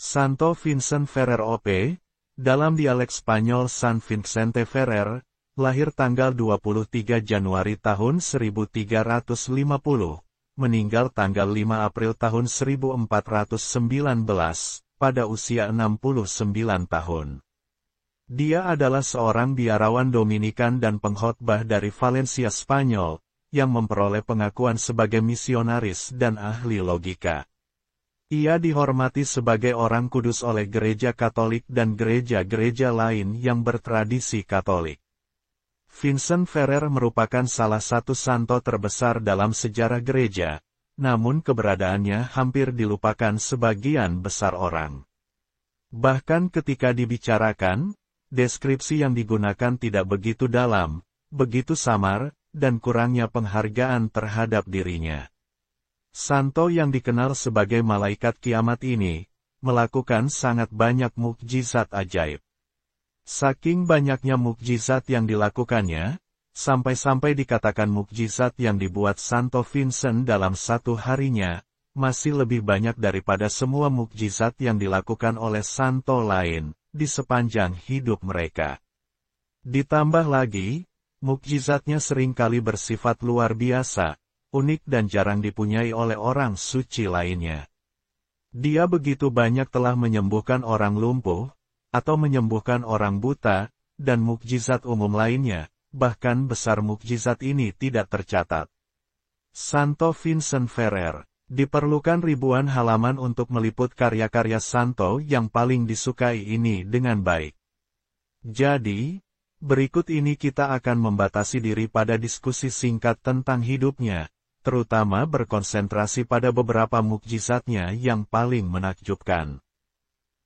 Santo Vincent Ferrer OP, dalam dialek Spanyol San Vicente Ferrer, lahir tanggal 23 Januari tahun 1350, meninggal tanggal 5 April tahun 1419, pada usia 69 tahun. Dia adalah seorang biarawan Dominikan dan pengkhotbah dari Valencia, Spanyol, yang memperoleh pengakuan sebagai misionaris dan ahli logika. Ia dihormati sebagai orang kudus oleh gereja Katolik dan gereja-gereja lain yang bertradisi Katolik. Vincent Ferrer merupakan salah satu santo terbesar dalam sejarah gereja, namun keberadaannya hampir dilupakan sebagian besar orang. Bahkan ketika dibicarakan, deskripsi yang digunakan tidak begitu dalam, begitu samar, dan kurangnya penghargaan terhadap dirinya. Santo yang dikenal sebagai malaikat kiamat ini, melakukan sangat banyak mukjizat ajaib. Saking banyaknya mukjizat yang dilakukannya, sampai-sampai dikatakan mukjizat yang dibuat Santo Vincent dalam satu harinya, masih lebih banyak daripada semua mukjizat yang dilakukan oleh santo lain, di sepanjang hidup mereka. Ditambah lagi, mukjizatnya seringkali bersifat luar biasa, unik dan jarang dipunyai oleh orang suci lainnya. Dia begitu banyak telah menyembuhkan orang lumpuh, atau menyembuhkan orang buta, dan mukjizat umum lainnya, bahkan besar mukjizat ini tidak tercatat. Santo Vincent Ferrer, diperlukan ribuan halaman untuk meliput karya-karya Santo yang paling disukai ini dengan baik. Jadi, berikut ini kita akan membatasi diri pada diskusi singkat tentang hidupnya, terutama berkonsentrasi pada beberapa mukjizatnya yang paling menakjubkan.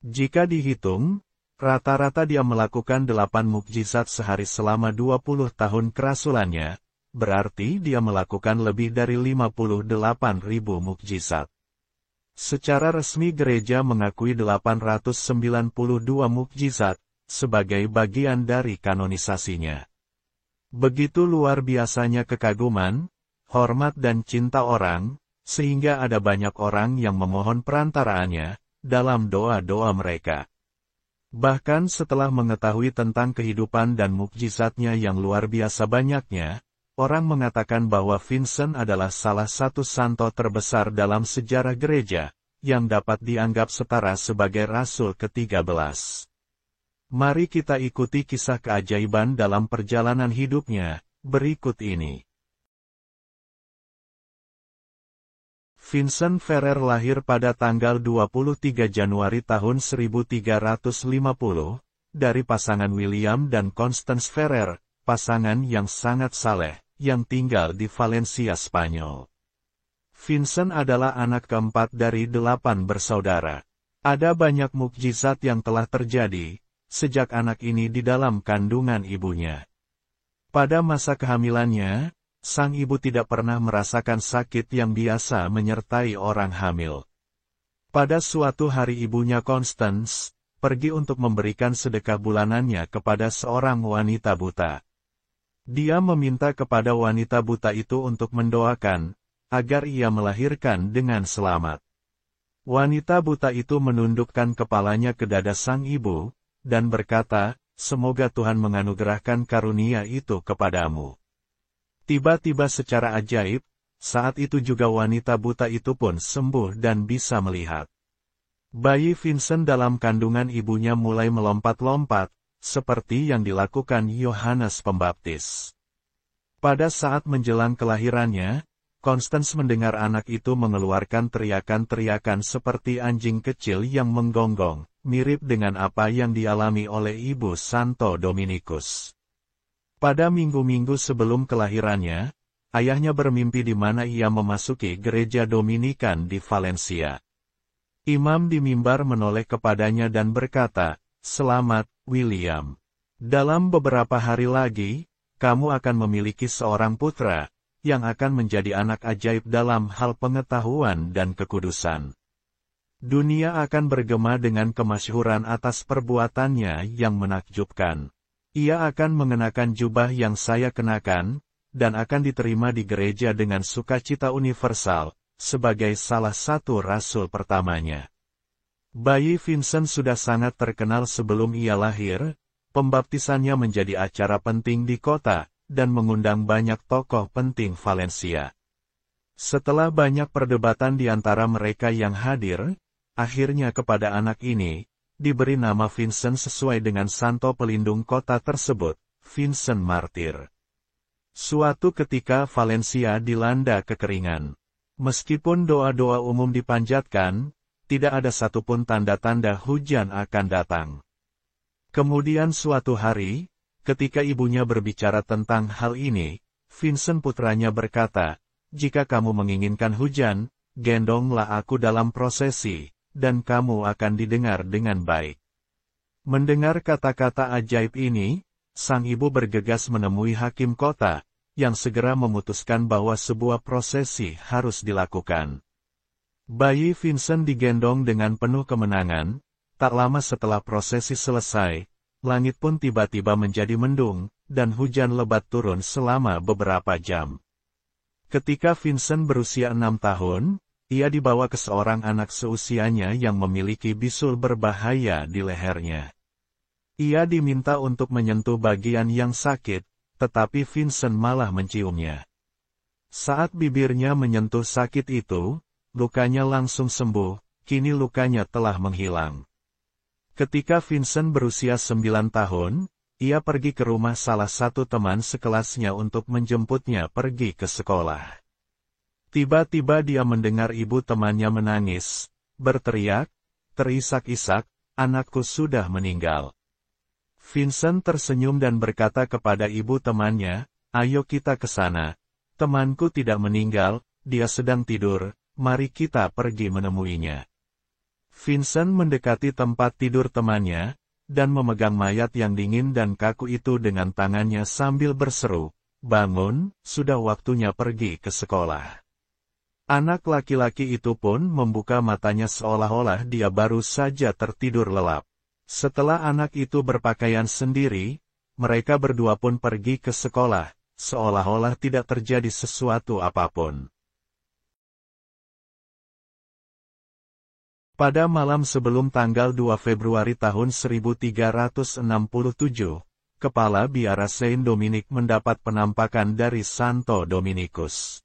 Jika dihitung, rata-rata dia melakukan 8 mukjizat sehari selama 20 tahun kerasulannya, berarti dia melakukan lebih dari 58.000 mukjizat. Secara resmi gereja mengakui 892 mukjizat, sebagai bagian dari kanonisasinya. Begitu luar biasanya kekaguman, hormat dan cinta orang, sehingga ada banyak orang yang memohon perantaraannya, dalam doa-doa mereka. Bahkan setelah mengetahui tentang kehidupan dan mukjizatnya yang luar biasa banyaknya, orang mengatakan bahwa Vincent adalah salah satu santo terbesar dalam sejarah gereja, yang dapat dianggap setara sebagai Rasul ke-13. Mari kita ikuti kisah keajaiban dalam perjalanan hidupnya, berikut ini. Vincent Ferrer lahir pada tanggal 23 Januari tahun 1350, dari pasangan William dan Constance Ferrer, pasangan yang sangat saleh, yang tinggal di Valencia, Spanyol. Vincent adalah anak keempat dari 8 bersaudara. Ada banyak mukjizat yang telah terjadi, sejak anak ini di dalam kandungan ibunya. Pada masa kehamilannya, sang ibu tidak pernah merasakan sakit yang biasa menyertai orang hamil. Pada suatu hari ibunya Constance, pergi untuk memberikan sedekah bulanannya kepada seorang wanita buta. Dia meminta kepada wanita buta itu untuk mendoakan, agar ia melahirkan dengan selamat. Wanita buta itu menundukkan kepalanya ke dada sang ibu, dan berkata, "Semoga Tuhan menganugerahkan karunia itu kepadamu." Tiba-tiba secara ajaib, saat itu juga wanita buta itu pun sembuh dan bisa melihat. Bayi Vincent dalam kandungan ibunya mulai melompat-lompat, seperti yang dilakukan Yohanes Pembaptis. Pada saat menjelang kelahirannya, Constance mendengar anak itu mengeluarkan teriakan-teriakan seperti anjing kecil yang menggonggong, mirip dengan apa yang dialami oleh ibu Santo Dominikus. Pada minggu-minggu sebelum kelahirannya, ayahnya bermimpi di mana ia memasuki gereja Dominikan di Valencia. Imam di mimbar menoleh kepadanya dan berkata, "Selamat, William. Dalam beberapa hari lagi, kamu akan memiliki seorang putra, yang akan menjadi anak ajaib dalam hal pengetahuan dan kekudusan. Dunia akan bergema dengan kemasyhuran atas perbuatannya yang menakjubkan. Ia akan mengenakan jubah yang saya kenakan, dan akan diterima di gereja dengan sukacita universal, sebagai salah satu rasul pertamanya. Bayi Vincent sudah sangat terkenal sebelum ia lahir, pembaptisannya menjadi acara penting di kota, dan mengundang banyak tokoh penting Valencia. Setelah banyak perdebatan di antara mereka yang hadir, akhirnya kepada anak ini, diberi nama Vincent sesuai dengan santo pelindung kota tersebut, Vincent Martir. Suatu ketika Valencia dilanda kekeringan. Meskipun doa-doa umum dipanjatkan, tidak ada satupun tanda-tanda hujan akan datang. Kemudian suatu hari, ketika ibunya berbicara tentang hal ini, Vincent putranya berkata, "Jika kamu menginginkan hujan, gendonglah aku dalam prosesi, dan kamu akan didengar dengan baik." Mendengar kata-kata ajaib ini, sang ibu bergegas menemui hakim kota, yang segera memutuskan bahwa sebuah prosesi harus dilakukan. Bayi Vincent digendong dengan penuh kemenangan. Tak lama setelah prosesi selesai, langit pun tiba-tiba menjadi mendung, dan hujan lebat turun selama beberapa jam. Ketika Vincent berusia 6 tahun, ia dibawa ke seorang anak seusianya yang memiliki bisul berbahaya di lehernya. Ia diminta untuk menyentuh bagian yang sakit, tetapi Vincent malah menciumnya. Saat bibirnya menyentuh sakit itu, lukanya langsung sembuh, kini lukanya telah menghilang. Ketika Vincent berusia 9 tahun, ia pergi ke rumah salah satu teman sekelasnya untuk menjemputnya pergi ke sekolah. Tiba-tiba dia mendengar ibu temannya menangis, berteriak, terisak-isak, "Anakku sudah meninggal." Vincent tersenyum dan berkata kepada ibu temannya, "Ayo kita ke sana. Temanku tidak meninggal, dia sedang tidur. Mari kita pergi menemuinya." Vincent mendekati tempat tidur temannya, dan memegang mayat yang dingin dan kaku itu dengan tangannya sambil berseru, "Bangun, sudah waktunya pergi ke sekolah." Anak laki-laki itu pun membuka matanya seolah-olah dia baru saja tertidur lelap. Setelah anak itu berpakaian sendiri, mereka berdua pun pergi ke sekolah, seolah-olah tidak terjadi sesuatu apapun. Pada malam sebelum tanggal 2 Februari tahun 1367, Kepala Biara Saint Dominic mendapat penampakan dari Santo Dominikus.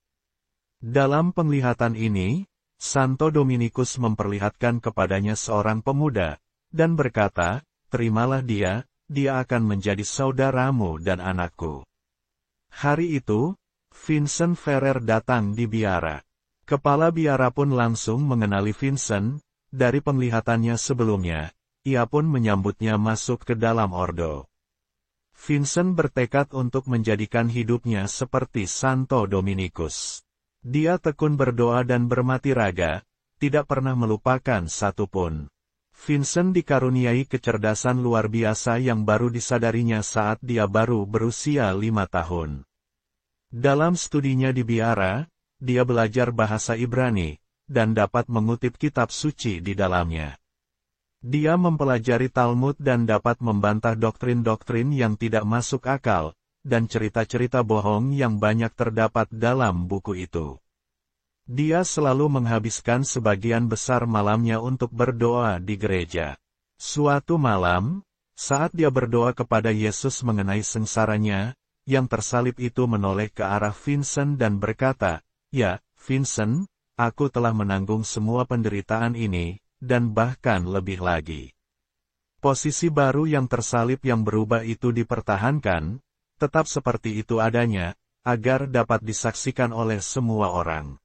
Dalam penglihatan ini, Santo Dominikus memperlihatkan kepadanya seorang pemuda, dan berkata, "Terimalah dia, dia akan menjadi saudaramu dan anakku." Hari itu, Vincent Ferrer datang di biara. Kepala biara pun langsung mengenali Vincent. Dari penglihatannya sebelumnya, ia pun menyambutnya masuk ke dalam ordo. Vincent bertekad untuk menjadikan hidupnya seperti Santo Dominikus. Dia tekun berdoa dan bermati raga, tidak pernah melupakan satupun. Vincent dikaruniai kecerdasan luar biasa yang baru disadarinya saat dia baru berusia 5 tahun. Dalam studinya di biara, dia belajar bahasa Ibrani, dan dapat mengutip kitab suci di dalamnya. Dia mempelajari Talmud dan dapat membantah doktrin-doktrin yang tidak masuk akal, dan cerita-cerita bohong yang banyak terdapat dalam buku itu. Dia selalu menghabiskan sebagian besar malamnya untuk berdoa di gereja. Suatu malam, saat dia berdoa kepada Yesus mengenai sengsaranya, yang tersalib itu menoleh ke arah Vincent dan berkata, "Ya, Vincent, aku telah menanggung semua penderitaan ini, dan bahkan lebih lagi." Posisi baru yang tersalib yang berubah itu dipertahankan, tetap seperti itu adanya, agar dapat disaksikan oleh semua orang.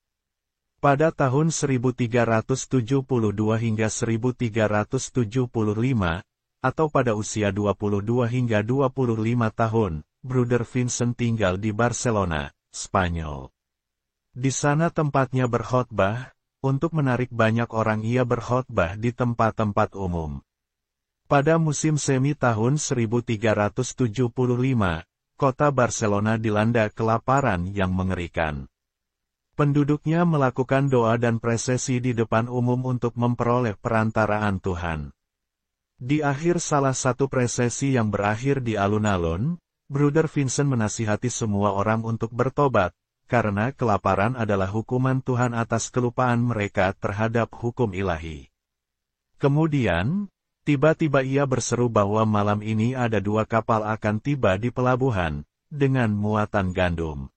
Pada tahun 1372 hingga 1375, atau pada usia 22 hingga 25 tahun, Bruder Vincent tinggal di Barcelona, Spanyol. Di sana tempatnya berkhotbah, untuk menarik banyak orang ia berkhotbah di tempat-tempat umum. Pada musim semi tahun 1375, kota Barcelona dilanda kelaparan yang mengerikan. Penduduknya melakukan doa dan prosesi di depan umum untuk memperoleh perantaraan Tuhan. Di akhir salah satu prosesi yang berakhir di alun-alun, Bruder Vincent menasihati semua orang untuk bertobat, karena kelaparan adalah hukuman Tuhan atas kelupaan mereka terhadap hukum ilahi. Kemudian, tiba-tiba ia berseru bahwa malam ini ada 2 kapal akan tiba di pelabuhan, dengan muatan gandum.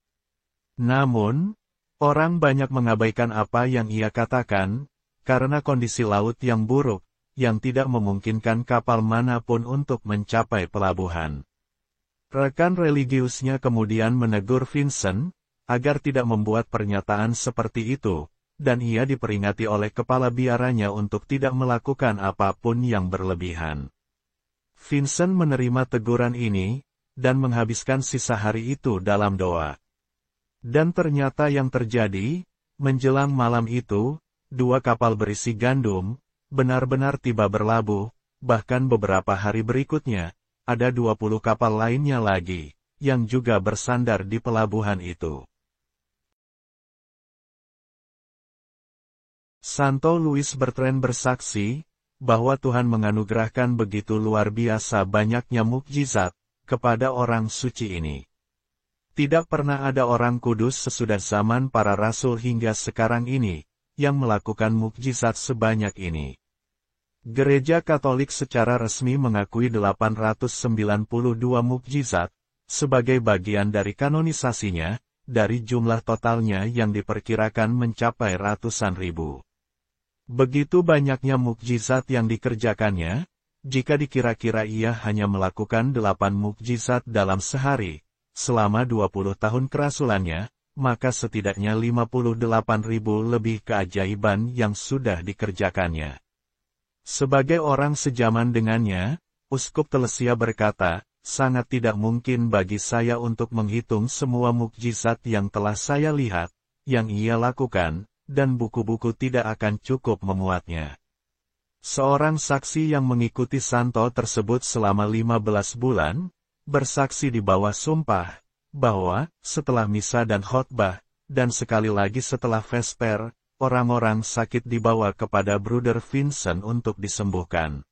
Namun, orang banyak mengabaikan apa yang ia katakan, karena kondisi laut yang buruk, yang tidak memungkinkan kapal manapun untuk mencapai pelabuhan. Rekan religiusnya kemudian menegur Vincent, agar tidak membuat pernyataan seperti itu, dan ia diperingati oleh kepala biaranya untuk tidak melakukan apapun yang berlebihan. Vincent menerima teguran ini, dan menghabiskan sisa hari itu dalam doa. Dan ternyata yang terjadi, menjelang malam itu, 2 kapal berisi gandum, benar-benar tiba berlabuh, bahkan beberapa hari berikutnya, ada 20 kapal lainnya lagi, yang juga bersandar di pelabuhan itu. Santo Louis Bertrand bersaksi, bahwa Tuhan menganugerahkan begitu luar biasa banyaknya mukjizat, kepada orang suci ini. Tidak pernah ada orang kudus sesudah zaman para rasul hingga sekarang ini, yang melakukan mukjizat sebanyak ini. Gereja Katolik secara resmi mengakui 892 mukjizat, sebagai bagian dari kanonisasinya, dari jumlah totalnya yang diperkirakan mencapai ratusan ribu. Begitu banyaknya mukjizat yang dikerjakannya, jika dikira-kira ia hanya melakukan 8 mukjizat dalam sehari, selama 20 tahun kerasulannya, maka setidaknya 58.000 lebih keajaiban yang sudah dikerjakannya. Sebagai orang sejaman dengannya, Uskup Telesia berkata, sangat tidak mungkin bagi saya untuk menghitung semua mukjizat yang telah saya lihat, yang ia lakukan, dan buku-buku tidak akan cukup memuatnya. Seorang saksi yang mengikuti Santo tersebut selama 15 bulan, bersaksi di bawah sumpah, bahwa, setelah misa dan khotbah, dan sekali lagi setelah vesper, orang-orang sakit dibawa kepada Bruder Vincent untuk disembuhkan.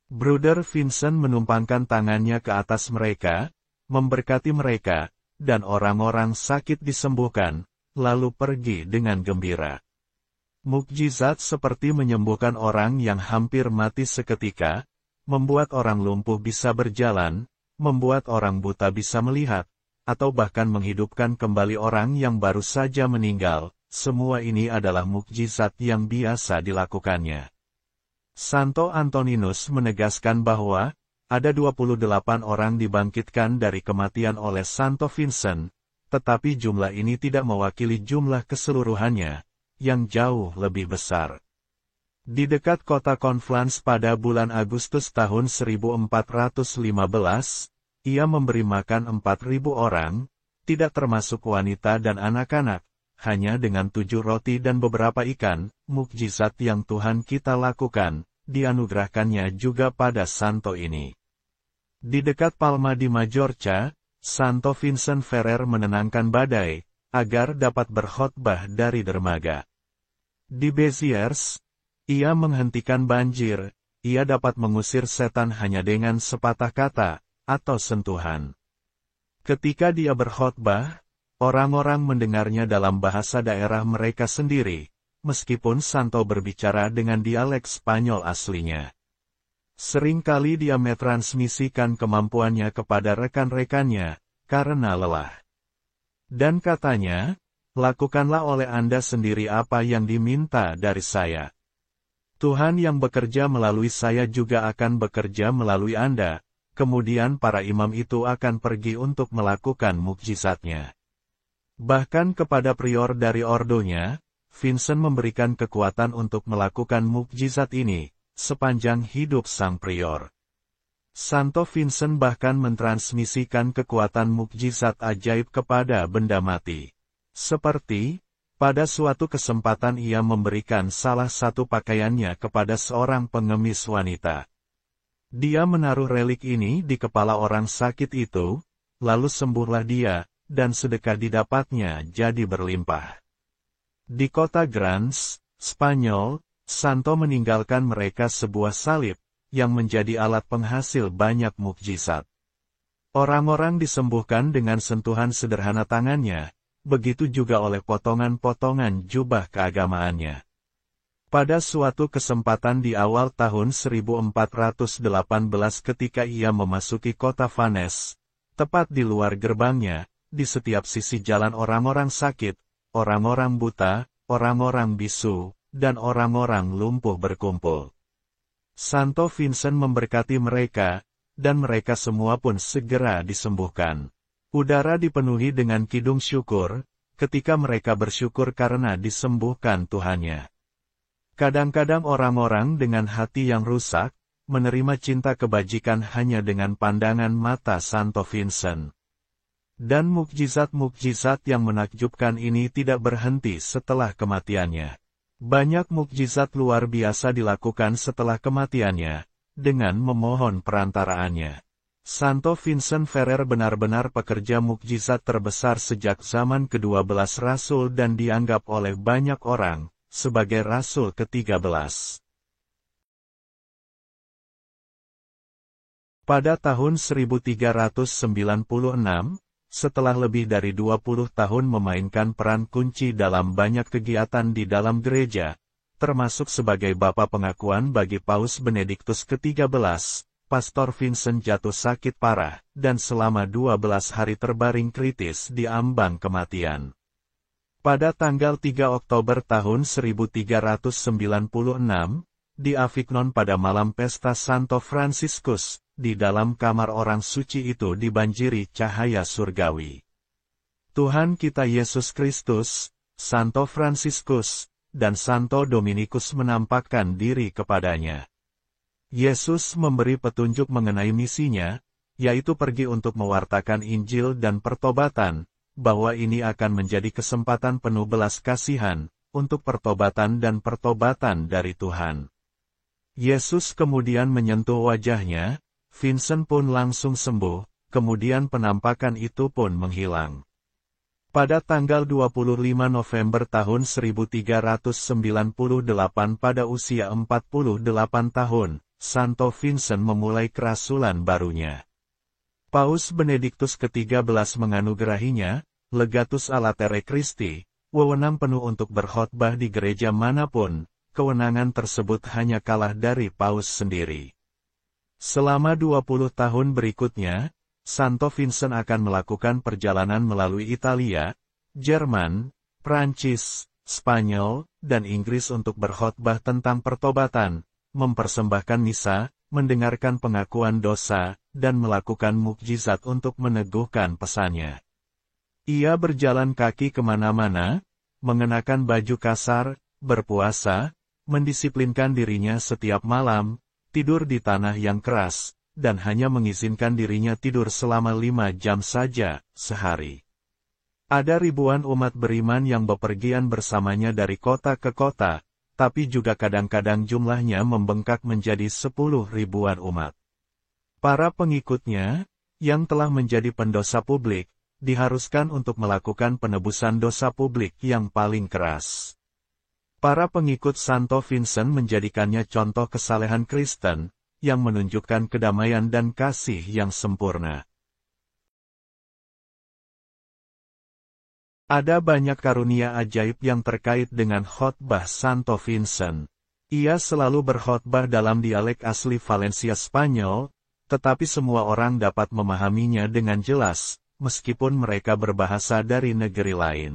Bruder Vincent menumpangkan tangannya ke atas mereka, memberkati mereka, dan orang-orang sakit disembuhkan, lalu pergi dengan gembira. Mukjizat seperti menyembuhkan orang yang hampir mati seketika, membuat orang lumpuh bisa berjalan, membuat orang buta bisa melihat, atau bahkan menghidupkan kembali orang yang baru saja meninggal, semua ini adalah mukjizat yang biasa dilakukannya. Santo Antoninus menegaskan bahwa, ada 28 orang dibangkitkan dari kematian oleh Santo Vincent, tetapi jumlah ini tidak mewakili jumlah keseluruhannya, yang jauh lebih besar. Di dekat kota Conflans pada bulan Agustus tahun 1415, ia memberi makan 4.000 orang, tidak termasuk wanita dan anak-anak, hanya dengan 7 roti dan beberapa ikan, mukjizat yang Tuhan kita lakukan, dianugerahkannya juga pada Santo ini. Di dekat Palma di Majorca, Santo Vincent Ferrer menenangkan badai, agar dapat berkhotbah dari dermaga. Di Béziers, ia menghentikan banjir, ia dapat mengusir setan hanya dengan sepatah kata, atau sentuhan. Ketika dia berkhotbah, orang-orang mendengarnya dalam bahasa daerah mereka sendiri, meskipun Santo berbicara dengan dialek Spanyol aslinya. Seringkali dia mentransmisikan kemampuannya kepada rekan-rekannya, karena lelah. Dan katanya, lakukanlah oleh Anda sendiri apa yang diminta dari saya. Tuhan yang bekerja melalui saya juga akan bekerja melalui Anda, kemudian para imam itu akan pergi untuk melakukan mukjizatnya. Bahkan kepada prior dari ordonya, Vincent memberikan kekuatan untuk melakukan mukjizat ini, sepanjang hidup sang prior. Santo Vincent bahkan mentransmisikan kekuatan mukjizat ajaib kepada benda mati. Seperti, pada suatu kesempatan ia memberikan salah satu pakaiannya kepada seorang pengemis wanita. Dia menaruh relik ini di kepala orang sakit itu, lalu sembuhlah dia, dan sedekah didapatnya jadi berlimpah. Di kota Grans, Spanyol, Santo meninggalkan mereka sebuah salib, yang menjadi alat penghasil banyak mukjizat. Orang-orang disembuhkan dengan sentuhan sederhana tangannya, begitu juga oleh potongan-potongan jubah keagamaannya. Pada suatu kesempatan di awal tahun 1418 ketika ia memasuki kota Vannes, tepat di luar gerbangnya, di setiap sisi jalan orang-orang sakit, orang-orang buta, orang-orang bisu, dan orang-orang lumpuh berkumpul. Santo Vincent memberkati mereka, dan mereka semua pun segera disembuhkan. Udara dipenuhi dengan kidung syukur, ketika mereka bersyukur karena disembuhkan Tuhannya. Kadang-kadang orang-orang dengan hati yang rusak, menerima cinta kebajikan hanya dengan pandangan mata Santo Vincent. Dan mukjizat-mukjizat yang menakjubkan ini tidak berhenti setelah kematiannya. Banyak mukjizat luar biasa dilakukan setelah kematiannya, dengan memohon perantaraannya. Santo Vincent Ferrer benar-benar pekerja mukjizat terbesar sejak zaman ke-12 Rasul dan dianggap oleh banyak orang sebagai Rasul ke-13. Pada tahun 1396, setelah lebih dari 20 tahun memainkan peran kunci dalam banyak kegiatan di dalam gereja, termasuk sebagai Bapa Pengakuan bagi Paus Benediktus ke-13, Pastor Vincent jatuh sakit parah, dan selama 12 hari terbaring kritis di ambang kematian. Pada tanggal 3 Oktober tahun 1396, di Avignon pada malam pesta Santo Franciscus, di dalam kamar orang suci itu dibanjiri cahaya surgawi. Tuhan kita Yesus Kristus, Santo Franciscus, dan Santo Dominikus menampakkan diri kepadanya. Yesus memberi petunjuk mengenai misinya, yaitu pergi untuk mewartakan Injil dan pertobatan, bahwa ini akan menjadi kesempatan penuh belas kasihan, untuk pertobatan dan pertobatan dari Tuhan. Yesus kemudian menyentuh wajahnya, Vincent pun langsung sembuh, kemudian penampakan itu pun menghilang. Pada tanggal 25 November tahun 1398 pada usia 48 tahun, Santo Vincent memulai kerasulan barunya. Paus Benediktus ke-13 menganugerahinya, Legatus a Latere Christi, wewenang penuh untuk berkhotbah di gereja manapun. Kewenangan tersebut hanya kalah dari Paus sendiri. Selama 20 tahun berikutnya, Santo Vincent akan melakukan perjalanan melalui Italia, Jerman, Prancis, Spanyol, dan Inggris untuk berkhotbah tentang pertobatan, mempersembahkan misa, mendengarkan pengakuan dosa, dan melakukan mukjizat untuk meneguhkan pesannya. Ia berjalan kaki kemana-mana, mengenakan baju kasar, berpuasa, mendisiplinkan dirinya setiap malam, tidur di tanah yang keras, dan hanya mengizinkan dirinya tidur selama 5 jam saja, sehari. Ada ribuan umat beriman yang bepergian bersamanya dari kota ke kota, tapi juga kadang-kadang jumlahnya membengkak menjadi 10 ribuan umat. Para pengikutnya, yang telah menjadi pendosa publik, diharuskan untuk melakukan penebusan dosa publik yang paling keras. Para pengikut Santo Vincent menjadikannya contoh kesalehan Kristen, yang menunjukkan kedamaian dan kasih yang sempurna. Ada banyak karunia ajaib yang terkait dengan khotbah Santo Vincent. Ia selalu berkhotbah dalam dialek asli Valencia Spanyol, tetapi semua orang dapat memahaminya dengan jelas, meskipun mereka berbahasa dari negeri lain.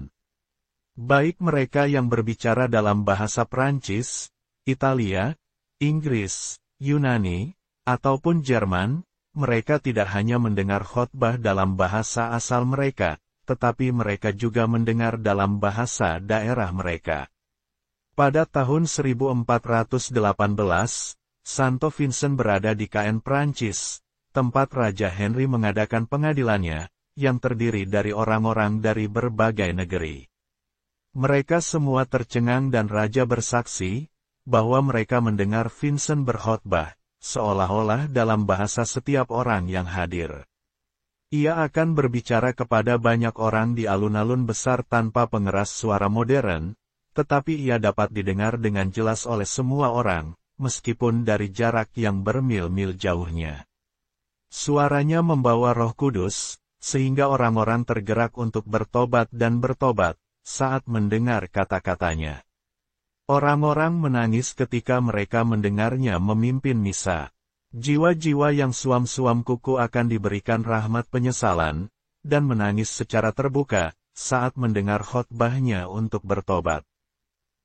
Baik mereka yang berbicara dalam bahasa Prancis, Italia, Inggris, Yunani, ataupun Jerman, mereka tidak hanya mendengar khotbah dalam bahasa asal mereka, tetapi mereka juga mendengar dalam bahasa daerah mereka. Pada tahun 1418, Santo Vincent berada di Caen, Prancis, tempat Raja Henry mengadakan pengadilannya, yang terdiri dari orang-orang dari berbagai negeri. Mereka semua tercengang dan Raja bersaksi, bahwa mereka mendengar Vincent berkhotbah, seolah-olah dalam bahasa setiap orang yang hadir. Ia akan berbicara kepada banyak orang di alun-alun besar tanpa pengeras suara modern, tetapi ia dapat didengar dengan jelas oleh semua orang, meskipun dari jarak yang bermil-mil jauhnya. Suaranya membawa Roh Kudus, sehingga orang-orang tergerak untuk bertobat dan bertobat, saat mendengar kata-katanya. Orang-orang menangis ketika mereka mendengarnya memimpin misa. Jiwa-jiwa yang suam-suam kuku akan diberikan rahmat penyesalan, dan menangis secara terbuka, saat mendengar khotbahnya untuk bertobat.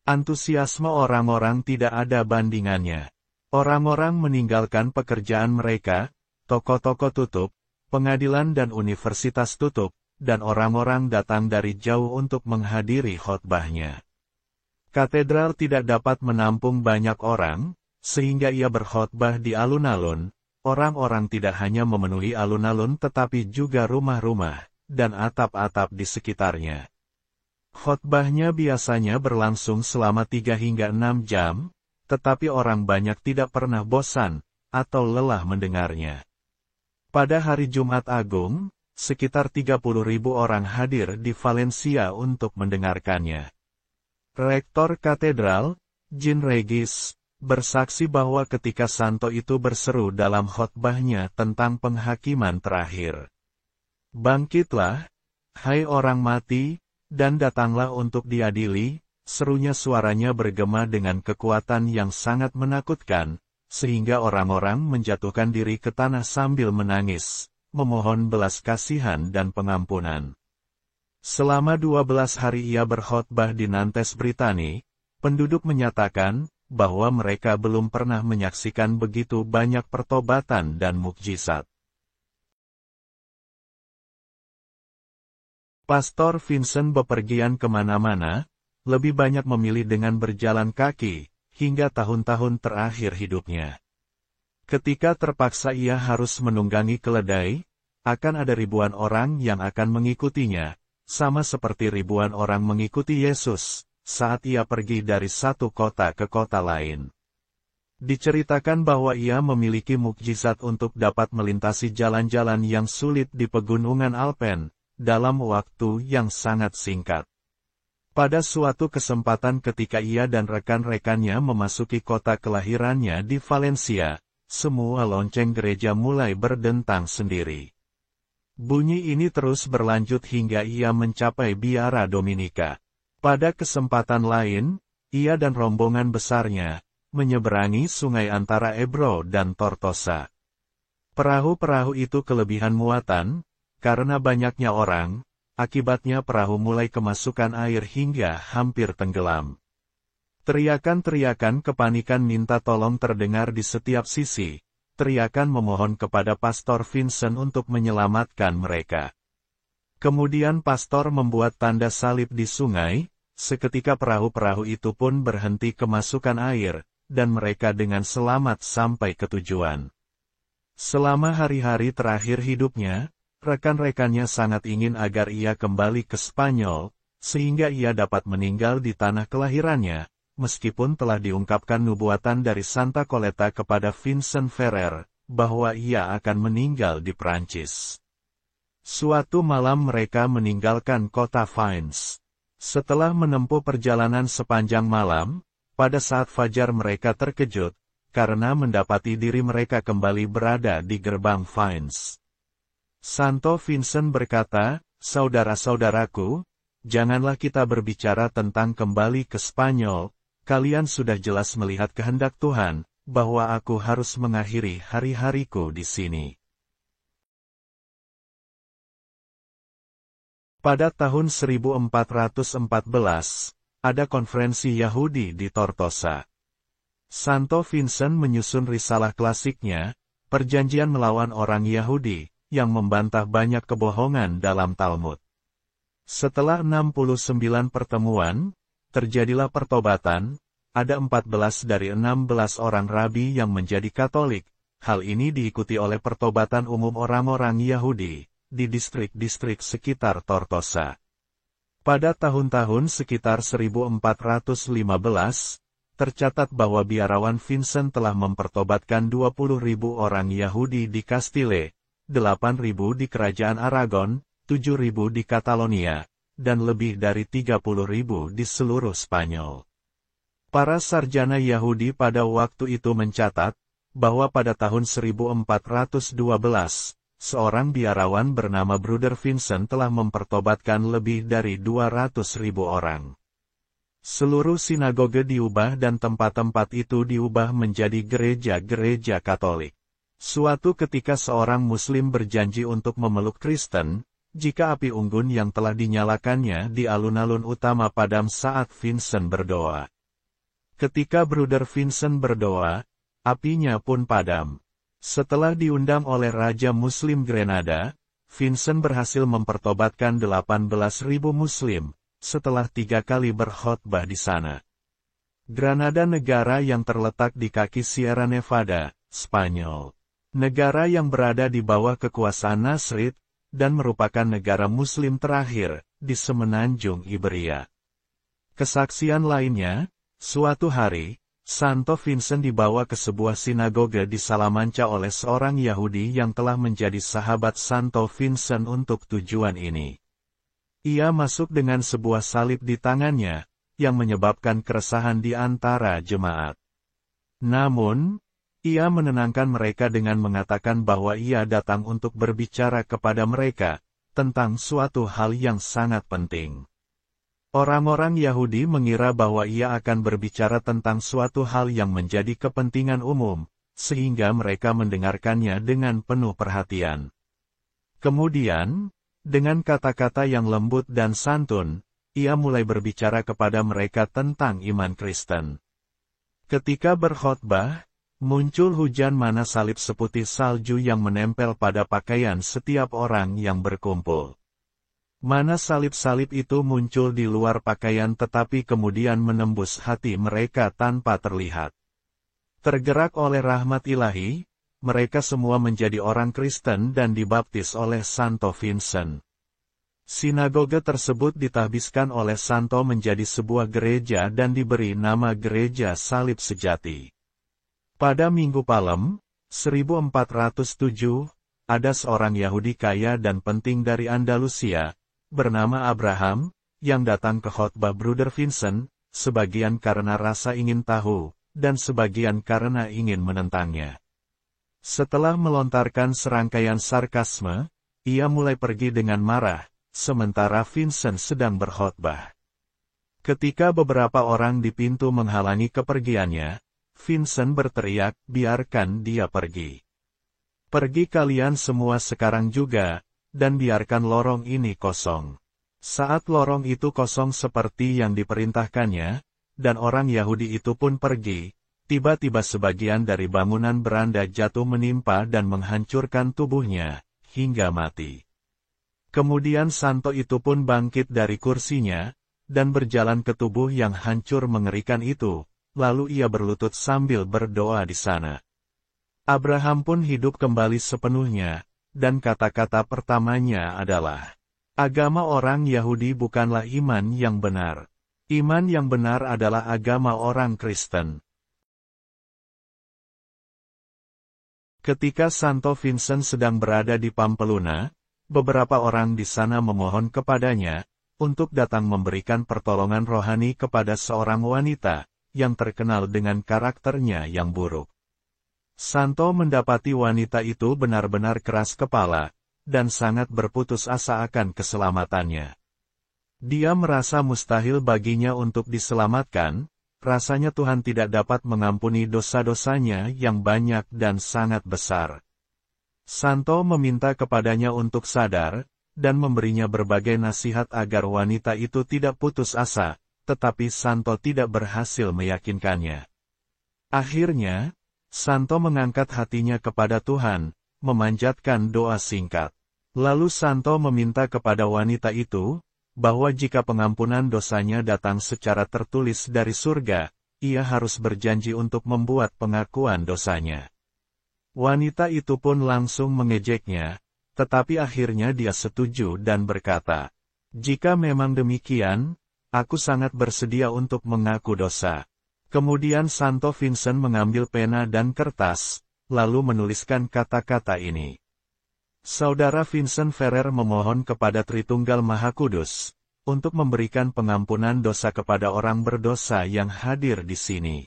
Antusiasme orang-orang tidak ada bandingannya. Orang-orang meninggalkan pekerjaan mereka, toko-toko tutup, pengadilan dan universitas tutup, dan orang-orang datang dari jauh untuk menghadiri khotbahnya. Katedral tidak dapat menampung banyak orang, sehingga ia berkhotbah di alun-alun. Orang-orang tidak hanya memenuhi alun-alun tetapi juga rumah-rumah, dan atap-atap di sekitarnya. Khotbahnya biasanya berlangsung selama 3 hingga 6 jam, tetapi orang banyak tidak pernah bosan, atau lelah mendengarnya. Pada hari Jumat Agung, sekitar 30.000 orang hadir di Valencia untuk mendengarkannya. Rektor katedral, Jean Regis, bersaksi bahwa ketika santo itu berseru dalam khotbahnya tentang penghakiman terakhir. "Bangkitlah, hai orang mati, dan datanglah untuk diadili," serunya suaranya bergema dengan kekuatan yang sangat menakutkan, sehingga orang-orang menjatuhkan diri ke tanah sambil menangis, memohon belas kasihan dan pengampunan. Selama 12 hari ia berkhotbah di Nantes, Britani, penduduk menyatakan bahwa mereka belum pernah menyaksikan begitu banyak pertobatan dan mukjizat. Pastor Vincent bepergian kemana-mana, lebih banyak memilih dengan berjalan kaki, hingga tahun-tahun terakhir hidupnya. Ketika terpaksa ia harus menunggangi keledai, akan ada ribuan orang yang akan mengikutinya, sama seperti ribuan orang mengikuti Yesus, saat ia pergi dari satu kota ke kota lain. Diceritakan bahwa ia memiliki mukjizat untuk dapat melintasi jalan-jalan yang sulit di pegunungan Alpen, dalam waktu yang sangat singkat. Pada suatu kesempatan ketika ia dan rekan-rekannya memasuki kota kelahirannya di Valencia, semua lonceng gereja mulai berdentang sendiri. Bunyi ini terus berlanjut hingga ia mencapai Biara Dominika. Pada kesempatan lain, ia dan rombongan besarnya menyeberangi sungai antara Ebro dan Tortosa. Perahu-perahu itu kelebihan muatan, karena banyaknya orang, akibatnya perahu mulai kemasukan air hingga hampir tenggelam. Teriakan-teriakan kepanikan minta tolong terdengar di setiap sisi. Teriakan memohon kepada Pastor Vincent untuk menyelamatkan mereka. Kemudian pastor membuat tanda salib di sungai, seketika perahu-perahu itu pun berhenti kemasukan air, dan mereka dengan selamat sampai ke tujuan. Selama hari-hari terakhir hidupnya, rekan-rekannya sangat ingin agar ia kembali ke Spanyol, sehingga ia dapat meninggal di tanah kelahirannya, meskipun telah diungkapkan nubuatan dari Santa Coleta kepada Vincent Ferrer, bahwa ia akan meninggal di Prancis. Suatu malam mereka meninggalkan kota Vincennes. Setelah menempuh perjalanan sepanjang malam, pada saat fajar mereka terkejut, karena mendapati diri mereka kembali berada di gerbang Vincennes. Santo Vincent berkata, "Saudara-saudaraku, janganlah kita berbicara tentang kembali ke Spanyol. Kalian sudah jelas melihat kehendak Tuhan, bahwa aku harus mengakhiri hari-hariku di sini." Pada tahun 1414, ada konferensi Yahudi di Tortosa. Santo Vincent menyusun risalah klasiknya, Perjanjian Melawan Orang Yahudi, yang membantah banyak kebohongan dalam Talmud. Setelah 69 pertemuan, terjadilah pertobatan, ada 14 dari 16 orang rabi yang menjadi Katolik. Hal ini diikuti oleh pertobatan umum orang-orang Yahudi, di distrik-distrik sekitar Tortosa. Pada tahun-tahun sekitar 1415, tercatat bahwa biarawan Vincent telah mempertobatkan 20.000 orang Yahudi di Castile, 8.000 di Kerajaan Aragon, 7.000 di Catalonia, dan lebih dari 30.000 di seluruh Spanyol. Para sarjana Yahudi pada waktu itu mencatat, bahwa pada tahun 1412, seorang biarawan bernama Bruder Vincent telah mempertobatkan lebih dari 200.000 orang. Seluruh sinagoge diubah dan tempat-tempat itu diubah menjadi gereja-gereja Katolik. Suatu ketika seorang Muslim berjanji untuk memeluk Kristen, jika api unggun yang telah dinyalakannya di alun-alun utama padam saat Vincent berdoa. Ketika Bruder Vincent berdoa, apinya pun padam. Setelah diundang oleh Raja Muslim Grenada, Vincent berhasil mempertobatkan 18.000 Muslim, setelah 3 kali berkhotbah di sana. Granada negara yang terletak di kaki Sierra Nevada, Spanyol. Negara yang berada di bawah kekuasaan Nasrid, dan merupakan negara Muslim terakhir, di semenanjung Iberia. Kesaksian lainnya, suatu hari, Santo Vincent dibawa ke sebuah sinagoge di Salamanca oleh seorang Yahudi yang telah menjadi sahabat Santo Vincent untuk tujuan ini. Ia masuk dengan sebuah salib di tangannya, yang menyebabkan keresahan di antara jemaat. Namun, ia menenangkan mereka dengan mengatakan bahwa ia datang untuk berbicara kepada mereka, tentang suatu hal yang sangat penting. Orang-orang Yahudi mengira bahwa ia akan berbicara tentang suatu hal yang menjadi kepentingan umum, sehingga mereka mendengarkannya dengan penuh perhatian. Kemudian, dengan kata-kata yang lembut dan santun, ia mulai berbicara kepada mereka tentang iman Kristen. Ketika berkhotbah, muncul hujan mana salib seputih salju yang menempel pada pakaian setiap orang yang berkumpul. Mana salib-salib itu muncul di luar pakaian tetapi kemudian menembus hati mereka tanpa terlihat. Tergerak oleh rahmat ilahi, mereka semua menjadi orang Kristen dan dibaptis oleh Santo Vincent. Sinagoge tersebut ditahbiskan oleh Santo menjadi sebuah gereja dan diberi nama Gereja Salib Sejati. Pada Minggu Palem, 1407, ada seorang Yahudi kaya dan penting dari Andalusia, bernama Abraham, yang datang ke khotbah Bruder Vincent, sebagian karena rasa ingin tahu, dan sebagian karena ingin menentangnya. Setelah melontarkan serangkaian sarkasme, ia mulai pergi dengan marah, sementara Vincent sedang berkhotbah. Ketika beberapa orang di pintu menghalangi kepergiannya, Vincent berteriak, "Biarkan dia pergi. Pergi kalian semua sekarang juga, dan biarkan lorong ini kosong." Saat lorong itu kosong seperti yang diperintahkannya, dan orang Yahudi itu pun pergi, tiba-tiba sebagian dari bangunan beranda jatuh menimpa dan menghancurkan tubuhnya, hingga mati. Kemudian Santo itu pun bangkit dari kursinya, dan berjalan ke tubuh yang hancur mengerikan itu, lalu ia berlutut sambil berdoa di sana. Abraham pun hidup kembali sepenuhnya, dan kata-kata pertamanya adalah, "Agama orang Yahudi bukanlah iman yang benar. Iman yang benar adalah agama orang Kristen." Ketika Santo Vincent sedang berada di Pamplona, beberapa orang di sana memohon kepadanya, untuk datang memberikan pertolongan rohani kepada seorang wanita, yang terkenal dengan karakternya yang buruk. Santo mendapati wanita itu benar-benar keras kepala, dan sangat berputus asa akan keselamatannya. Dia merasa mustahil baginya untuk diselamatkan, rasanya Tuhan tidak dapat mengampuni dosa-dosanya yang banyak dan sangat besar. Santo meminta kepadanya untuk sadar, dan memberinya berbagai nasihat agar wanita itu tidak putus asa, tetapi Santo tidak berhasil meyakinkannya. Akhirnya, Santo mengangkat hatinya kepada Tuhan, memanjatkan doa singkat. Lalu Santo meminta kepada wanita itu, bahwa jika pengampunan dosanya datang secara tertulis dari surga, ia harus berjanji untuk membuat pengakuan dosanya. Wanita itu pun langsung mengejeknya, tetapi akhirnya dia setuju dan berkata, "Jika memang demikian, aku sangat bersedia untuk mengaku dosa." Kemudian Santo Vincent mengambil pena dan kertas, lalu menuliskan kata-kata ini. Saudara Vincent Ferrer memohon kepada Tritunggal Maha Kudus, untuk memberikan pengampunan dosa kepada orang berdosa yang hadir di sini.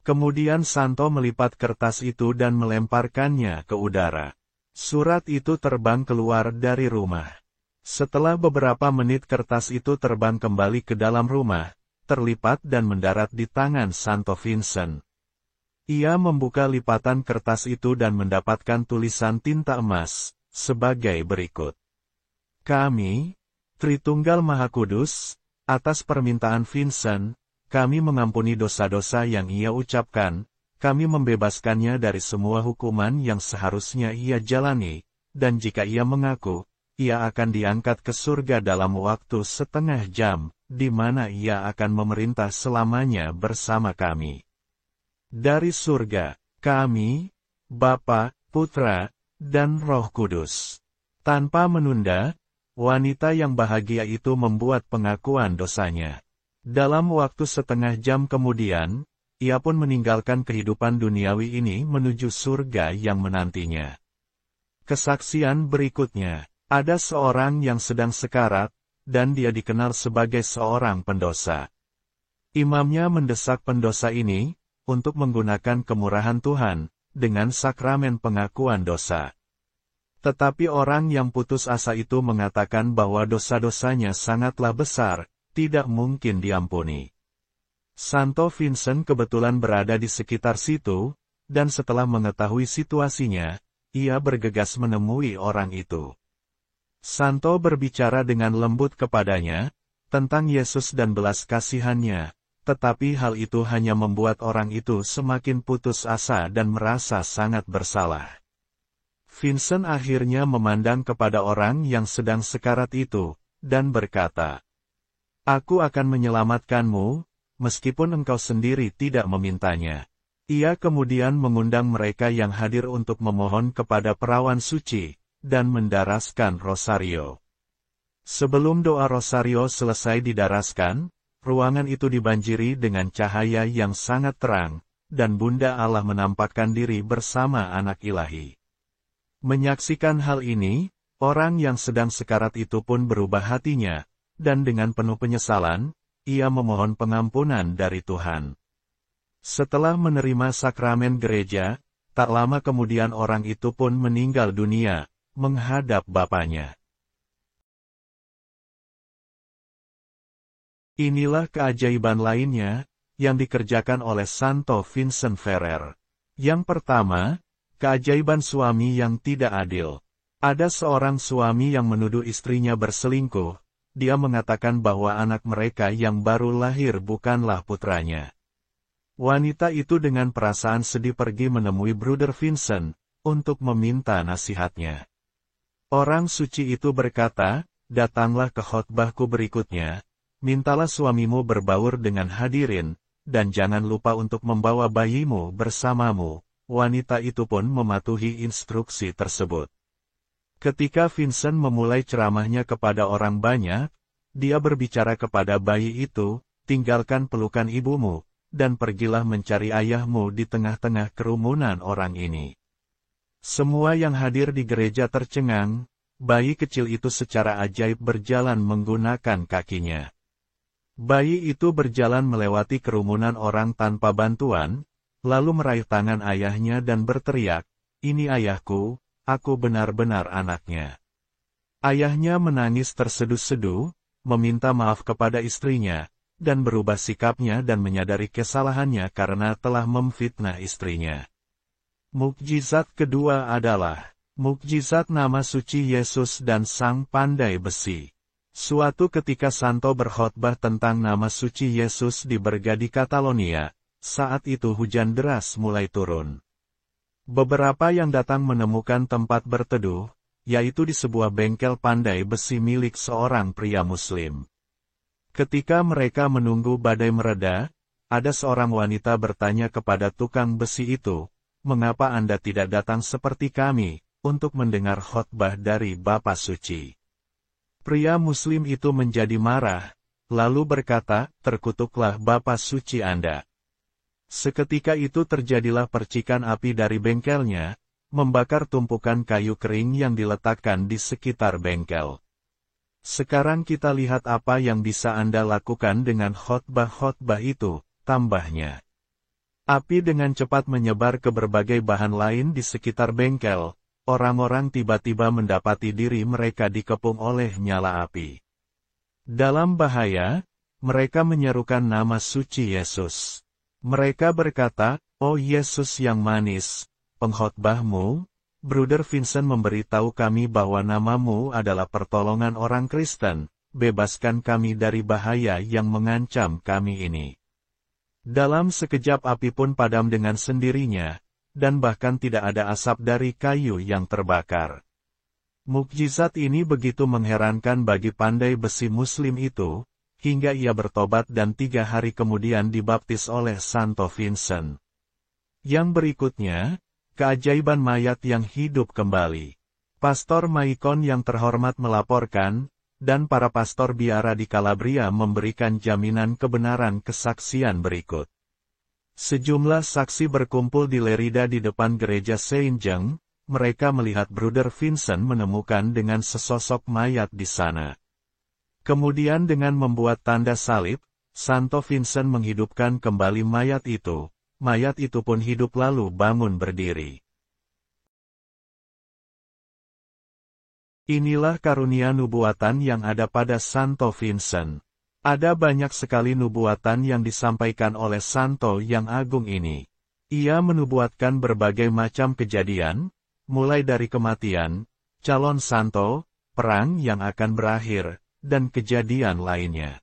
Kemudian Santo melipat kertas itu dan melemparkannya ke udara. Surat itu terbang keluar dari rumah. Setelah beberapa menit kertas itu terbang kembali ke dalam rumah, terlipat dan mendarat di tangan Santo Vincent. Ia membuka lipatan kertas itu dan mendapatkan tulisan tinta emas, sebagai berikut. Kami, Tritunggal Maha Kudus, atas permintaan Vincent, kami mengampuni dosa-dosa yang ia ucapkan, kami membebaskannya dari semua hukuman yang seharusnya ia jalani, dan jika ia mengaku, ia akan diangkat ke surga dalam waktu setengah jam, di mana ia akan memerintah selamanya bersama kami. Dari surga, kami, Bapa, Putra, dan Roh Kudus. Tanpa menunda, wanita yang bahagia itu membuat pengakuan dosanya. Dalam waktu setengah jam kemudian, ia pun meninggalkan kehidupan duniawi ini menuju surga yang menantinya. Kesaksian berikutnya, ada seorang yang sedang sekarat, dan dia dikenal sebagai seorang pendosa. Imamnya mendesak pendosa ini, untuk menggunakan kemurahan Tuhan, dengan sakramen pengakuan dosa. Tetapi orang yang putus asa itu mengatakan bahwa dosa-dosanya sangatlah besar, tidak mungkin diampuni. Santo Vincent kebetulan berada di sekitar situ, dan setelah mengetahui situasinya, ia bergegas menemui orang itu. Santo berbicara dengan lembut kepadanya, tentang Yesus dan belas kasihannya, tetapi hal itu hanya membuat orang itu semakin putus asa dan merasa sangat bersalah. Vincent akhirnya memandang kepada orang yang sedang sekarat itu, dan berkata, "Aku akan menyelamatkanmu, meskipun engkau sendiri tidak memintanya." Ia kemudian mengundang mereka yang hadir untuk memohon kepada perawan suci, dan mendaraskan rosario. Sebelum doa rosario selesai didaraskan, ruangan itu dibanjiri dengan cahaya yang sangat terang, dan Bunda Allah menampakkan diri bersama anak ilahi. Menyaksikan hal ini, orang yang sedang sekarat itu pun berubah hatinya, dan dengan penuh penyesalan, ia memohon pengampunan dari Tuhan. Setelah menerima sakramen gereja, tak lama kemudian orang itu pun meninggal dunia, menghadap Bapanya. Inilah keajaiban lainnya, yang dikerjakan oleh Santo Vincent Ferrer. Yang pertama, keajaiban suami yang tidak adil. Ada seorang suami yang menuduh istrinya berselingkuh, dia mengatakan bahwa anak mereka yang baru lahir bukanlah putranya. Wanita itu dengan perasaan sedih pergi menemui Bruder Vincent, untuk meminta nasihatnya. Orang suci itu berkata, "Datanglah ke khotbahku berikutnya, mintalah suamimu berbaur dengan hadirin, dan jangan lupa untuk membawa bayimu bersamamu." Wanita itu pun mematuhi instruksi tersebut. Ketika Vincent memulai ceramahnya kepada orang banyak, dia berbicara kepada bayi itu, "Tinggalkan pelukan ibumu, dan pergilah mencari ayahmu di tengah-tengah kerumunan orang ini." Semua yang hadir di gereja tercengang, bayi kecil itu secara ajaib berjalan menggunakan kakinya. Bayi itu berjalan melewati kerumunan orang tanpa bantuan, lalu meraih tangan ayahnya dan berteriak, "Ini ayahku, aku benar-benar anaknya." Ayahnya menangis terseduh-seduh, meminta maaf kepada istrinya, dan berubah sikapnya dan menyadari kesalahannya karena telah memfitnah istrinya. Mukjizat kedua adalah mukjizat nama suci Yesus dan Sang Pandai Besi. Suatu ketika Santo berkhotbah tentang nama suci Yesus di Bergadi Catalonia. Saat itu hujan deras mulai turun. Beberapa yang datang menemukan tempat berteduh, yaitu di sebuah bengkel pandai besi milik seorang pria Muslim. Ketika mereka menunggu badai mereda, ada seorang wanita bertanya kepada tukang besi itu, "Mengapa Anda tidak datang seperti kami, untuk mendengar khotbah dari Bapa Suci?" Pria Muslim itu menjadi marah, lalu berkata, "Terkutuklah Bapa Suci Anda." Seketika itu terjadilah percikan api dari bengkelnya, membakar tumpukan kayu kering yang diletakkan di sekitar bengkel. Sekarang kita lihat apa yang bisa Anda lakukan dengan khotbah-khotbah itu, tambahnya. Api dengan cepat menyebar ke berbagai bahan lain di sekitar bengkel, orang-orang tiba-tiba mendapati diri mereka dikepung oleh nyala api. Dalam bahaya, Mereka menyerukan nama suci Yesus. Mereka berkata, "Oh Yesus yang manis, pengkhotbahmu, Bruder Vincent memberitahu kami bahwa namamu adalah pertolongan orang Kristen. Bebaskan kami dari bahaya yang mengancam kami ini." Dalam sekejap api pun padam dengan sendirinya, dan bahkan tidak ada asap dari kayu yang terbakar. Mukjizat ini begitu mengherankan bagi pandai besi Muslim itu, hingga ia bertobat dan 3 hari kemudian dibaptis oleh Santo Vincent. Yang berikutnya, keajaiban mayat yang hidup kembali. Pastor Maicon yang terhormat melaporkan, dan para pastor biara di Calabria memberikan jaminan kebenaran kesaksian berikut. Sejumlah saksi berkumpul di Lerida di depan gereja Saint Jean. Mereka melihat Bruder Vincent menemukan dengan sesosok mayat di sana. Kemudian dengan membuat tanda salib, Santo Vincent menghidupkan kembali mayat itu. Mayat itu pun hidup lalu bangun berdiri. Inilah karunia nubuatan yang ada pada Santo Vincent. Ada banyak sekali nubuatan yang disampaikan oleh Santo yang agung ini. Ia menubuatkan berbagai macam kejadian, mulai dari kematian, calon Santo, perang yang akan berakhir, dan kejadian lainnya.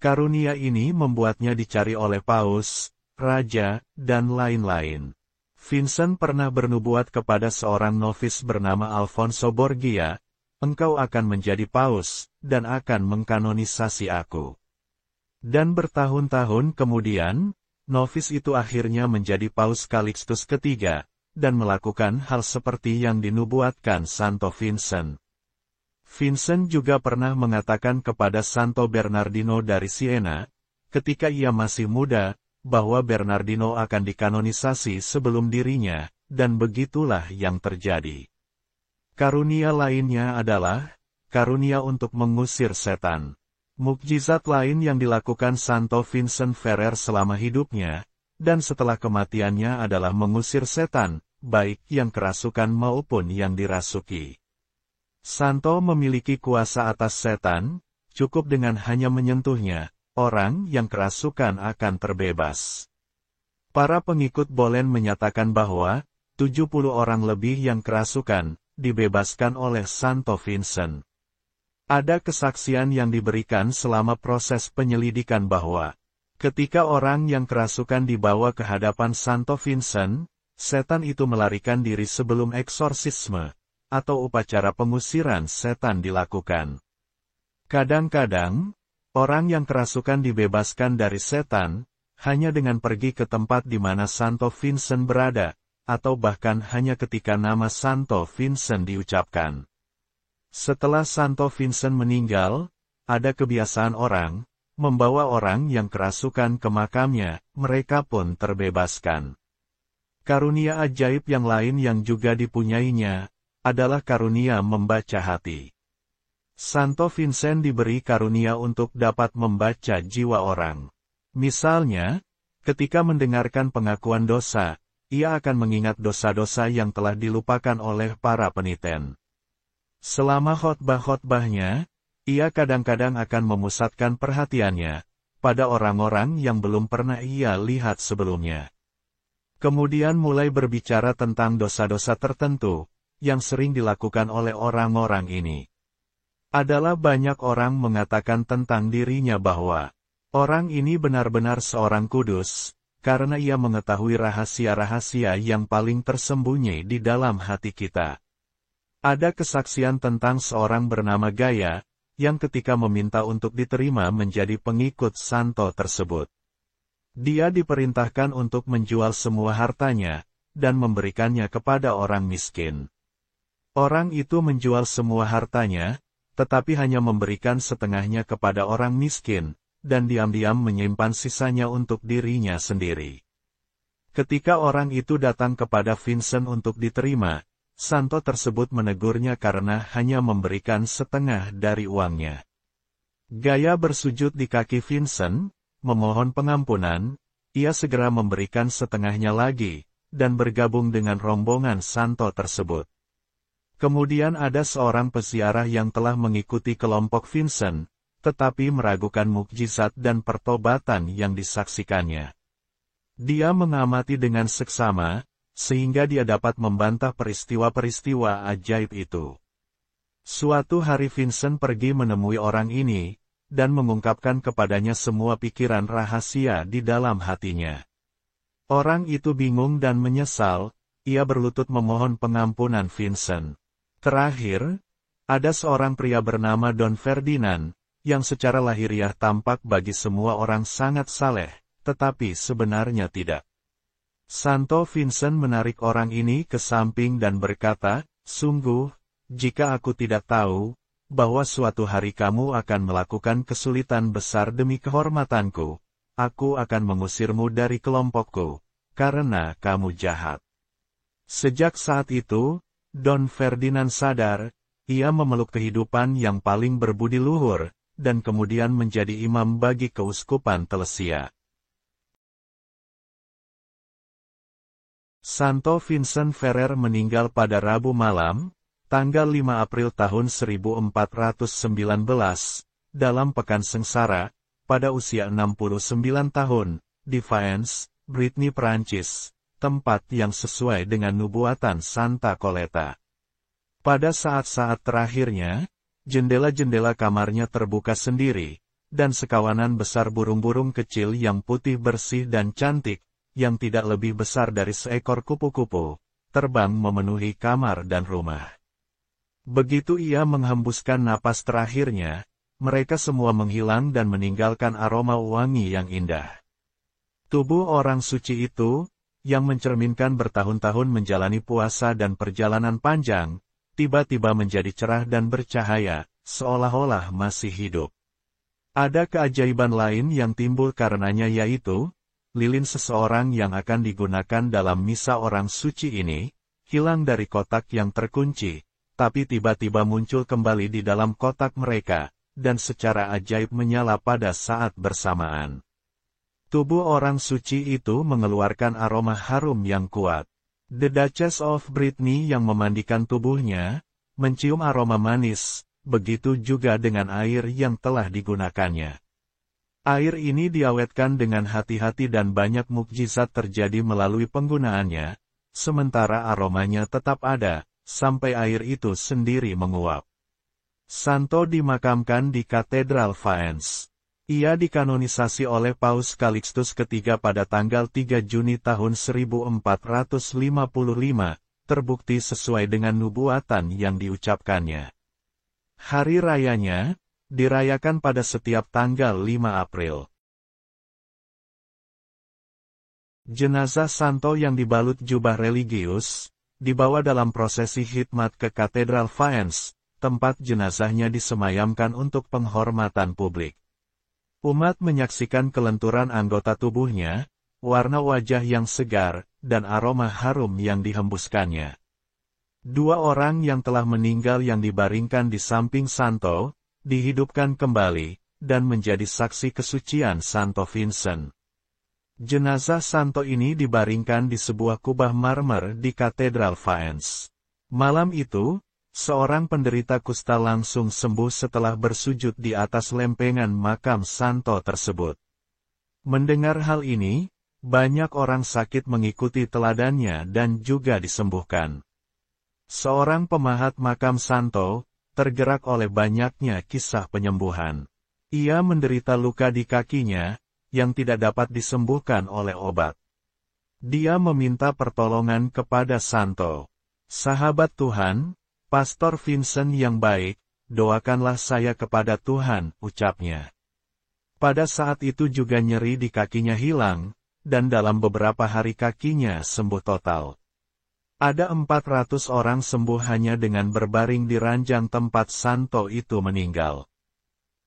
Karunia ini membuatnya dicari oleh paus, raja, dan lain-lain. Vincent pernah bernubuat kepada seorang novis bernama Alfonso Borgia, "Engkau akan menjadi paus, dan akan mengkanonisasi aku." Dan bertahun-tahun kemudian, novis itu akhirnya menjadi Paus Calixtus III, dan melakukan hal seperti yang dinubuatkan Santo Vincent. Vincent juga pernah mengatakan kepada Santo Bernardino dari Siena, ketika ia masih muda, bahwa Bernardino akan dikanonisasi sebelum dirinya, dan begitulah yang terjadi. Karunia lainnya adalah karunia untuk mengusir setan. Mukjizat lain yang dilakukan Santo Vincent Ferrer selama hidupnya, dan setelah kematiannya adalah mengusir setan, baik yang kerasukan maupun yang dirasuki. Santo memiliki kuasa atas setan, cukup dengan hanya menyentuhnya. Orang yang kerasukan akan terbebas. Para pengikut Bolen menyatakan bahwa 70 orang lebih yang kerasukan dibebaskan oleh Santo Vincent. Ada kesaksian yang diberikan selama proses penyelidikan bahwa ketika orang yang kerasukan dibawa ke hadapan Santo Vincent, setan itu melarikan diri sebelum eksorsisme atau upacara pengusiran setan dilakukan. Kadang-kadang, orang yang kerasukan dibebaskan dari setan, hanya dengan pergi ke tempat di mana Santo Vincent berada, atau bahkan hanya ketika nama Santo Vincent diucapkan. Setelah Santo Vincent meninggal, ada kebiasaan orang, membawa orang yang kerasukan ke makamnya, mereka pun terbebaskan. Karunia ajaib yang lain yang juga dipunyainya, adalah karunia membaca hati. Santo Vincent diberi karunia untuk dapat membaca jiwa orang. Misalnya, ketika mendengarkan pengakuan dosa, ia akan mengingat dosa-dosa yang telah dilupakan oleh para peniten. Selama khotbah-khotbahnya, ia kadang-kadang akan memusatkan perhatiannya pada orang-orang yang belum pernah ia lihat sebelumnya. Kemudian mulai berbicara tentang dosa-dosa tertentu, yang sering dilakukan oleh orang-orang ini. Adalah banyak orang mengatakan tentang dirinya bahwa orang ini benar-benar seorang kudus, karena ia mengetahui rahasia-rahasia yang paling tersembunyi di dalam hati kita. Ada kesaksian tentang seorang bernama Gaya, yang ketika meminta untuk diterima menjadi pengikut Santo tersebut. Dia diperintahkan untuk menjual semua hartanya, dan memberikannya kepada orang miskin. Orang itu menjual semua hartanya, tetapi hanya memberikan setengahnya kepada orang miskin, dan diam-diam menyimpan sisanya untuk dirinya sendiri. Ketika orang itu datang kepada Vincent untuk diterima, Santo tersebut menegurnya karena hanya memberikan setengah dari uangnya. Gaya bersujud di kaki Vincent, memohon pengampunan, ia segera memberikan setengahnya lagi, dan bergabung dengan rombongan Santo tersebut. Kemudian ada seorang peziarah yang telah mengikuti kelompok Vincent, tetapi meragukan mukjizat dan pertobatan yang disaksikannya. Dia mengamati dengan seksama, sehingga dia dapat membantah peristiwa-peristiwa ajaib itu. Suatu hari Vincent pergi menemui orang ini, dan mengungkapkan kepadanya semua pikiran rahasia di dalam hatinya. Orang itu bingung dan menyesal, ia berlutut memohon pengampunan Vincent. Terakhir, ada seorang pria bernama Don Ferdinand, yang secara lahiriah tampak bagi semua orang sangat saleh, tetapi sebenarnya tidak. Santo Vincent menarik orang ini ke samping dan berkata, "Sungguh, jika aku tidak tahu, bahwa suatu hari kamu akan melakukan kesulitan besar demi kehormatanku, aku akan mengusirmu dari kelompokku, karena kamu jahat." Sejak saat itu, Don Ferdinand sadar, ia memeluk kehidupan yang paling berbudi luhur, dan kemudian menjadi imam bagi keuskupan Telesia. Santo Vincent Ferrer meninggal pada Rabu malam, tanggal 5 April tahun 1419, dalam pekan sengsara, pada usia 69 tahun, di Faens, Brittany, Prancis, tempat yang sesuai dengan nubuatan Santa Coletta. Pada saat-saat terakhirnya, jendela-jendela kamarnya terbuka sendiri, dan sekawanan besar burung-burung kecil yang putih bersih dan cantik, yang tidak lebih besar dari seekor kupu-kupu, terbang memenuhi kamar dan rumah. Begitu ia menghembuskan napas terakhirnya, mereka semua menghilang dan meninggalkan aroma wangi yang indah. Tubuh orang suci itu, yang mencerminkan bertahun-tahun menjalani puasa dan perjalanan panjang, tiba-tiba menjadi cerah dan bercahaya, seolah-olah masih hidup. Ada keajaiban lain yang timbul karenanya, yaitu, lilin seseorang yang akan digunakan dalam misa orang suci ini, hilang dari kotak yang terkunci, tapi tiba-tiba muncul kembali di dalam kotak mereka, dan secara ajaib menyala pada saat bersamaan. Tubuh orang suci itu mengeluarkan aroma harum yang kuat. The Duchess of Brittany yang memandikan tubuhnya, mencium aroma manis, begitu juga dengan air yang telah digunakannya. Air ini diawetkan dengan hati-hati dan banyak mukjizat terjadi melalui penggunaannya, sementara aromanya tetap ada, sampai air itu sendiri menguap. Santo dimakamkan di Katedral Faens. Ia dikanonisasi oleh Paus Calixtus III pada tanggal 3 Juni tahun 1455, terbukti sesuai dengan nubuatan yang diucapkannya. Hari rayanya, dirayakan pada setiap tanggal 5 April. Jenazah Santo yang dibalut jubah religius, dibawa dalam prosesi khidmat ke Katedral Faens, tempat jenazahnya disemayamkan untuk penghormatan publik. Umat menyaksikan kelenturan anggota tubuhnya, warna wajah yang segar, dan aroma harum yang dihembuskannya. Dua orang yang telah meninggal yang dibaringkan di samping Santo, dihidupkan kembali, dan menjadi saksi kesucian Santo Vincent. Jenazah Santo ini dibaringkan di sebuah kubah marmer di Katedral Faens. Malam itu, seorang penderita kusta langsung sembuh setelah bersujud di atas lempengan makam Santo tersebut. Mendengar hal ini, banyak orang sakit mengikuti teladannya dan juga disembuhkan. Seorang pemahat makam Santo, tergerak oleh banyaknya kisah penyembuhan. Ia menderita luka di kakinya, yang tidak dapat disembuhkan oleh obat. Dia meminta pertolongan kepada Santo. "Sahabat Tuhan, Pastor Vincent yang baik, doakanlah saya kepada Tuhan," ucapnya. Pada saat itu juga nyeri di kakinya hilang, dan dalam beberapa hari kakinya sembuh total. Ada 400 orang sembuh hanya dengan berbaring di ranjang tempat Santo itu meninggal.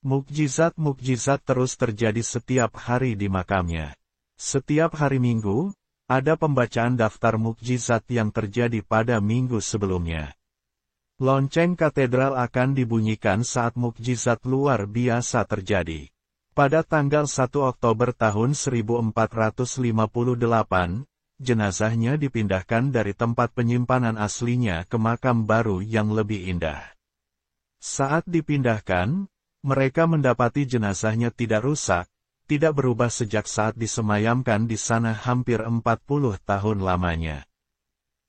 Mukjizat-mukjizat terus terjadi setiap hari di makamnya. Setiap hari Minggu, ada pembacaan daftar mukjizat yang terjadi pada minggu sebelumnya. Lonceng katedral akan dibunyikan saat mukjizat luar biasa terjadi. Pada tanggal 1 Oktober tahun 1458, jenazahnya dipindahkan dari tempat penyimpanan aslinya ke makam baru yang lebih indah. Saat dipindahkan, Mereka mendapati jenazahnya tidak rusak, tidak berubah sejak saat disemayamkan di sana hampir 40 tahun lamanya.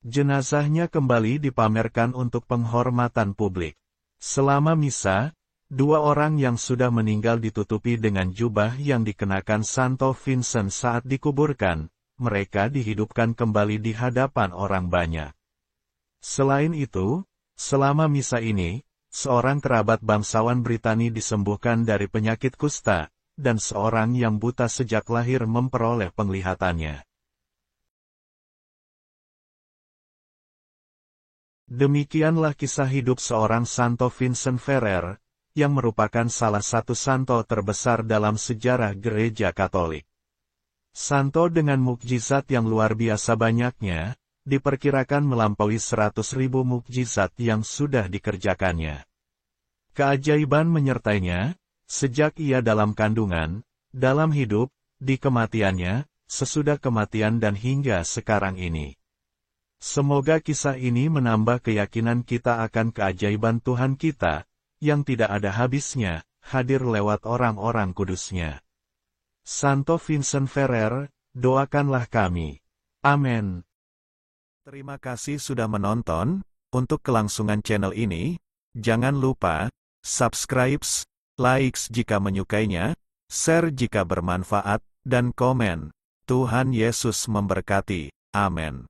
Jenazahnya kembali dipamerkan untuk penghormatan publik. Selama misa, 2 orang yang sudah meninggal ditutupi dengan jubah yang dikenakan Santo Vincent saat dikuburkan. Mereka dihidupkan kembali di hadapan orang banyak. Selain itu, selama misa ini, seorang kerabat bangsawan Britani disembuhkan dari penyakit kusta, dan seorang yang buta sejak lahir memperoleh penglihatannya. Demikianlah kisah hidup seorang Santo Vincent Ferrer, yang merupakan salah satu santo terbesar dalam sejarah Gereja Katolik. Santo dengan mukjizat yang luar biasa banyaknya, diperkirakan melampaui 100.000 mukjizat yang sudah dikerjakannya. Keajaiban menyertainya, sejak ia dalam kandungan, dalam hidup, di kematiannya, sesudah kematian dan hingga sekarang ini. Semoga kisah ini menambah keyakinan kita akan keajaiban Tuhan kita, yang tidak ada habisnya, hadir lewat orang-orang kudusnya. Santo Vincent Ferrer, doakanlah kami. Amin. Terima kasih sudah menonton. Untuk kelangsungan channel ini, jangan lupa subscribe, like jika menyukainya, share jika bermanfaat, dan komen. Tuhan Yesus memberkati. Amin.